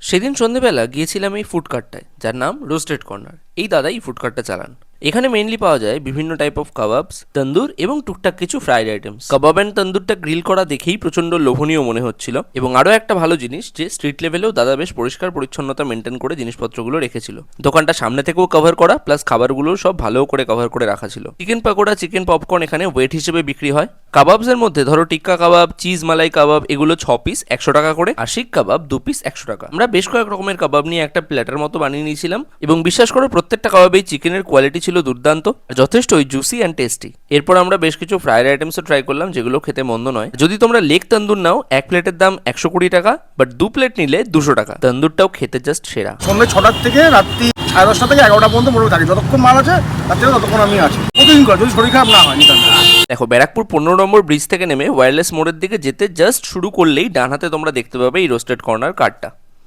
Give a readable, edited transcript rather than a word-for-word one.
সেদিন সন্ধেবেলা গিয়েছিলাম এই ফুড কার্টটায়, যার নাম রোস্টেড কর্নার। এই দাদা এই ফুড কার্টটা চালান। এখানে মেইনলি পাওয়া যায় বিভিন্ন টাইপ অফ কাবাবস, তন্দুর এবং টুকটাক কিছু ফ্রাইড আইটেমস। কাবাব অ্যান্ড তন্দুরটা গ্রিল করা দেখেই প্রচন্ড লোভনীয় মনে হচ্ছিল। এবং আরও একটা ভালো জিনিস যে স্ট্রিট লেভেলেও দাদা বেশ পরিষ্কার পরিচ্ছন্নতা মেনটেন করে জিনিসপত্রগুলো রেখেছিল। দোকানটা সামনে থেকেও কভার করা, প্লাস খাবারগুলো সব ভালো করে কভার করে রাখা ছিল। চিকেন পাকোড়া, চিকেন পপকর্ন এখানে ওয়েট হিসেবে বিক্রি হয়। কাবাবস এর মধ্যে ধরো টিক্কা কাবাব, চিজ মালাই কাবাব এগুলো 6 পিস 100 টাকা করে, আর শিক কাবাব 2 পিস 100 টাকা। আমরা বেশ কয়েক রকমের কাবাব নিয়ে একটা প্ল্যাটার মতো বানিয়ে নিয়েছিলাম, এবং বিশ্বাস করো প্রত্যেকটা কাবাবেই চিকেনের কোয়ালিটি ছিল দুর্দান্ত, যথেষ্টই জুসি অ্যান্ড টেস্টি। এরপর আমরা বেশ কিছু ফ্রাইড আইটেমসও ট্রাই করলাম, যেগুলো খেতে মন্দ নয়। যদি তোমরা লেগ তন্দুর নাও, এক প্লেটের দাম 120 টাকা, বাট 2 প্লেট নিলে 200 টাকা। তন্দুরটাও খেতে জাস্ট সেরা। সন্ধ্যে 6টার থেকে রাত্রি 10:30 থেকে 11টা পর্যন্ত মোটামুটি থাকি। যতক্ষণ মাল আছে তার থেকে ততক্ষণ আমি আছি। প্রতিদিন করে, যদি শরীর খারাপ না হয় নিতাম। দেখো, ব্যারাকপুর 15 নম্বর ব্রিজ থেকে নেমে ওয়্যারলেস মোড়ের দিকে যেতে জাস্ট শুরু করলেই ডান হাতে তোমরা দেখতে পাবে এই রোস্টেড কর্নার কার্টটা।